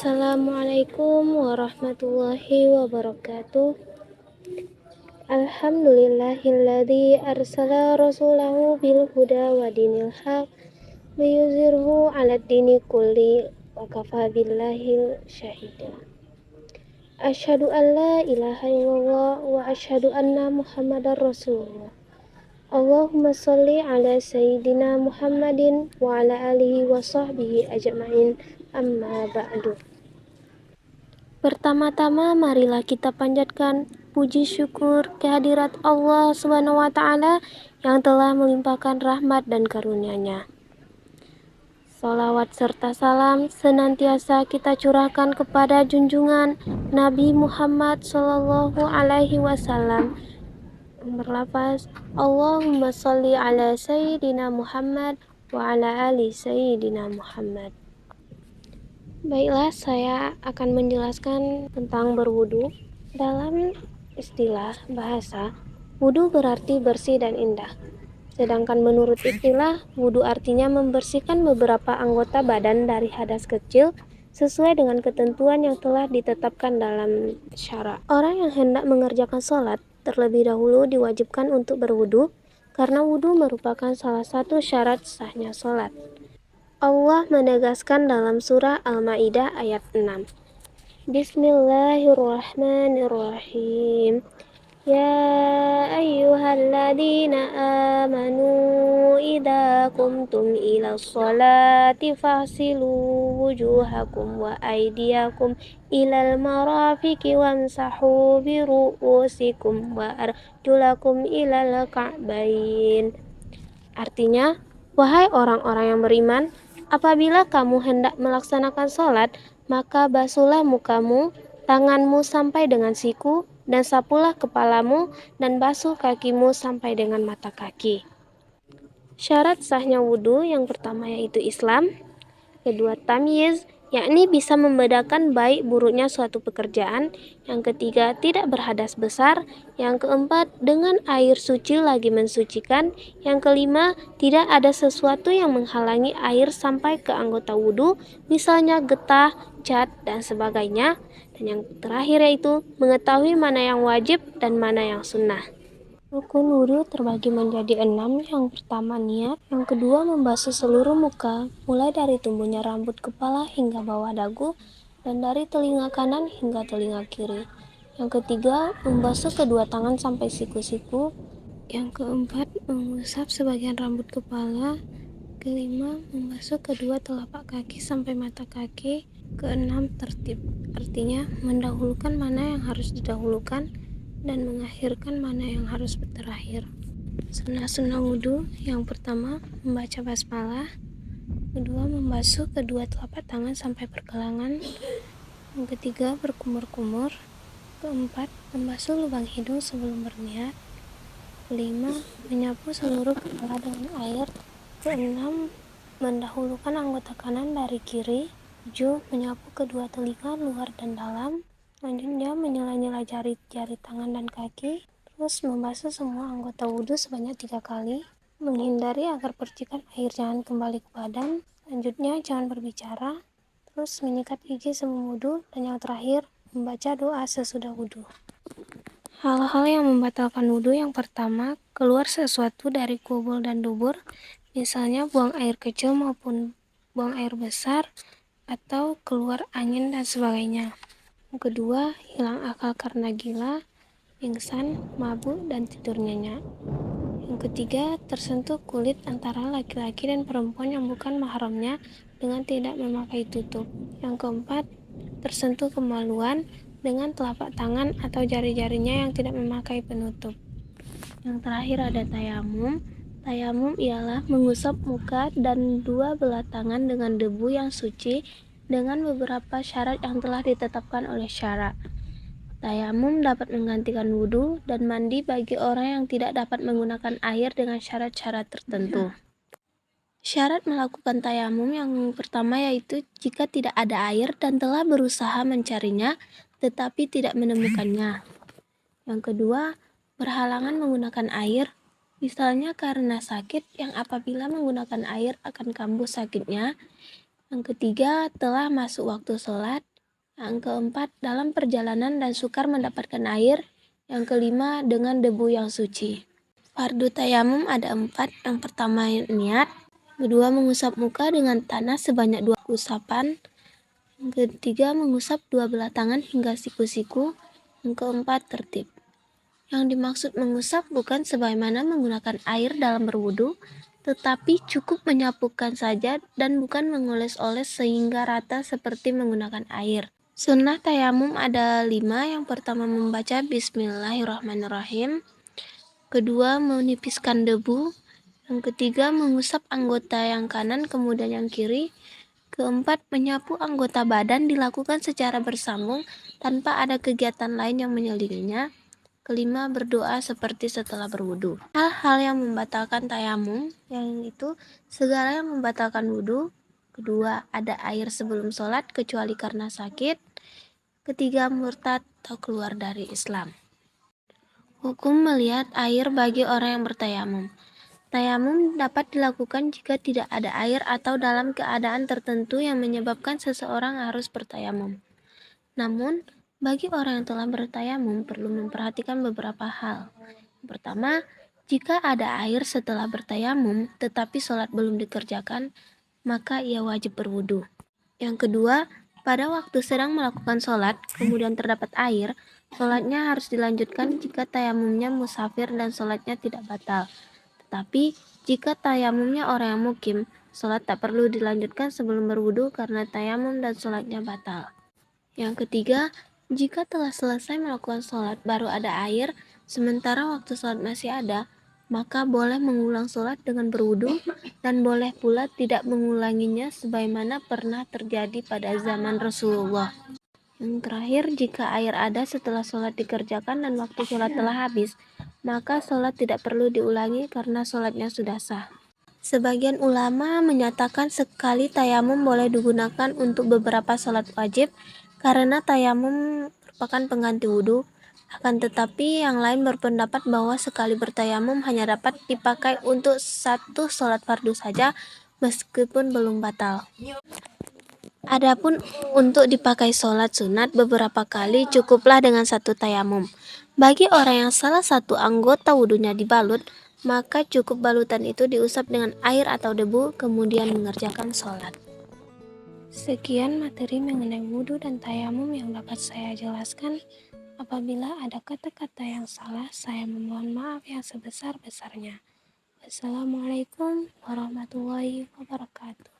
Assalamualaikum warahmatullahi wabarakatuh. Alhamdulillahilladzi arsala rasulahu bil huda wa dinil haq liyuzhirhu 'alad dini kulli wa kafa billahi syahida. Asyhadu an la ilaha illallah wa asyhadu anna Muhammadar Rasulullah. Allahumma sholli ala sayyidina Muhammadin wa ala alihi wa sahbihi ajma'in. Amma ba'du. Pertama-tama marilah kita panjatkan puji syukur kehadirat Allah Subhanahu wa taala yang telah melimpahkan rahmat dan karunia-Nya. Salawat serta salam senantiasa kita curahkan kepada junjungan Nabi Muhammad sallallahu alaihi wasallam. Berlafaz Allahumma sholli ala sayyidina Muhammad wa ala ali sayyidina Muhammad. Baiklah, saya akan menjelaskan tentang berwudu. Dalam istilah bahasa, wudu berarti bersih dan indah. Sedangkan menurut istilah, wudu artinya membersihkan beberapa anggota badan dari hadas kecil sesuai dengan ketentuan yang telah ditetapkan dalam syara. Orang yang hendak mengerjakan sholat terlebih dahulu diwajibkan untuk berwudu karena wudu merupakan salah satu syarat sahnya sholat. Allah menegaskan dalam surah Al-Maidah ayat 6. Bismillahirrahmanirrahim. Ya ayyuhalladzina amanu idza qumtum ila sholati faghsilu wujuhakum wa aydiyakum ilal marafiqi wamsahu bi ru'usikum wa arjulakum ilal ka'bain. Artinya, wahai orang-orang yang beriman, apabila kamu hendak melaksanakan sholat, maka basuhlah mukamu, tanganmu sampai dengan siku, dan sapulah kepalamu, dan basuh kakimu sampai dengan mata kaki. Syarat sahnya wudhu yang pertama yaitu Islam, kedua tamyiz, yakni bisa membedakan baik buruknya suatu pekerjaan, yang ketiga tidak berhadas besar, yang keempat dengan air suci lagi mensucikan, yang kelima tidak ada sesuatu yang menghalangi air sampai ke anggota wudhu, misalnya getah, cat, dan sebagainya, dan yang terakhir yaitu mengetahui mana yang wajib dan mana yang sunnah. Rukun wudhu terbagi menjadi 6. Yang pertama niat, yang kedua membasuh seluruh muka, mulai dari tumbuhnya rambut kepala hingga bawah dagu, dan dari telinga kanan hingga telinga kiri. Yang ketiga membasuh kedua tangan sampai siku-siku. Yang keempat mengusap sebagian rambut kepala. Kelima membasuh kedua telapak kaki sampai mata kaki. Keenam tertib, artinya mendahulukan mana yang harus didahulukan dan mengakhirkan mana yang harus terakhir. Sunnah-sunnah wudhu, yang pertama membaca basmalah, kedua membasuh kedua telapak tangan sampai pergelangan, yang ketiga berkumur-kumur, keempat membasuh lubang hidung sebelum berniat, kelima menyapu seluruh kepala dengan air, keenam mendahulukan anggota kanan dari kiri, 7 menyapu kedua telinga luar dan dalam, selanjutnya menyela-nyela jari-jari tangan dan kaki, terus membasuh semua anggota wudhu sebanyak 3 kali, menghindari agar percikan air jangan kembali ke badan, selanjutnya jangan berbicara, terus menyikat gigi sebelum wudhu, dan yang terakhir membaca doa sesudah wudhu. Hal-hal yang membatalkan wudhu, yang pertama keluar sesuatu dari kubul dan dubur, misalnya buang air kecil maupun buang air besar, atau keluar angin dan sebagainya. Yang kedua, hilang akal karena gila, pingsan, mabuk, dan tidur nyenyak. Yang ketiga, tersentuh kulit antara laki-laki dan perempuan yang bukan mahramnya dengan tidak memakai tutup. Yang keempat, tersentuh kemaluan dengan telapak tangan atau jari-jarinya yang tidak memakai penutup. Yang terakhir ada tayamum. Tayamum ialah mengusap muka dan dua belah tangan dengan debu yang suci dengan beberapa syarat yang telah ditetapkan oleh syara. Tayamum dapat menggantikan wudhu dan mandi bagi orang yang tidak dapat menggunakan air dengan syarat-syarat tertentu. Syarat melakukan tayamum yang pertama yaitu jika tidak ada air dan telah berusaha mencarinya tetapi tidak menemukannya. Yang kedua, berhalangan menggunakan air, misalnya karena sakit yang apabila menggunakan air akan kambuh sakitnya. Yang ketiga, telah masuk waktu sholat. Yang keempat, dalam perjalanan dan sukar mendapatkan air. Yang kelima, dengan debu yang suci. Fardu tayamum ada 4. Yang pertama, niat. Kedua, mengusap muka dengan tanah sebanyak 2 usapan. Yang ketiga, mengusap 2 belah tangan hingga siku-siku. Yang keempat, tertib. Yang dimaksud mengusap bukan sebagaimana menggunakan air dalam berwudu, tetapi cukup menyapukan saja dan bukan mengoles-oles sehingga rata seperti menggunakan air. Sunnah tayamum ada 5. Yang pertama, membaca Bismillahirrahmanirrahim. Kedua, menipiskan debu. Yang ketiga, mengusap anggota yang kanan kemudian yang kiri. Keempat, menyapu anggota badan dilakukan secara bersambung tanpa ada kegiatan lain yang menyelidiknya. Kelima, berdoa seperti setelah berwudu. Hal-hal yang membatalkan tayamum, yang itu segala yang membatalkan wudu. Kedua, ada air sebelum sholat kecuali karena sakit. Ketiga, murtad atau keluar dari Islam. Hukum melihat air bagi orang yang bertayamum. Tayamum dapat dilakukan jika tidak ada air atau dalam keadaan tertentu yang menyebabkan seseorang harus bertayamum. Namun, bagi orang yang telah bertayamum perlu memperhatikan beberapa hal. Yang pertama, jika ada air setelah bertayamum tetapi sholat belum dikerjakan, maka ia wajib berwudu. Yang kedua, pada waktu sedang melakukan sholat, kemudian terdapat air, sholatnya harus dilanjutkan jika tayamumnya musafir dan sholatnya tidak batal. Tetapi, jika tayamumnya orang yang mukim, sholat tak perlu dilanjutkan sebelum berwudu karena tayamum dan sholatnya batal. Yang ketiga, jika telah selesai melakukan sholat baru ada air, sementara waktu sholat masih ada, maka boleh mengulang sholat dengan berwudu dan boleh pula tidak mengulanginya sebagaimana pernah terjadi pada zaman Rasulullah. Yang terakhir, jika air ada setelah sholat dikerjakan dan waktu sholat telah habis, maka sholat tidak perlu diulangi karena sholatnya sudah sah. Sebagian ulama menyatakan sekali tayamum boleh digunakan untuk beberapa sholat wajib karena tayamum merupakan pengganti wudhu. Akan tetapi yang lain berpendapat bahwa sekali bertayamum hanya dapat dipakai untuk satu sholat fardu saja meskipun belum batal. Adapun untuk dipakai sholat sunat beberapa kali cukuplah dengan satu tayamum. Bagi orang yang salah satu anggota wudhunya dibalut, maka cukup balutan itu diusap dengan air atau debu kemudian mengerjakan sholat. Sekian materi mengenai wudhu dan tayamum yang dapat saya jelaskan. Apabila ada kata-kata yang salah, saya memohon maaf yang sebesar-besarnya. Wassalamualaikum warahmatullahi wabarakatuh.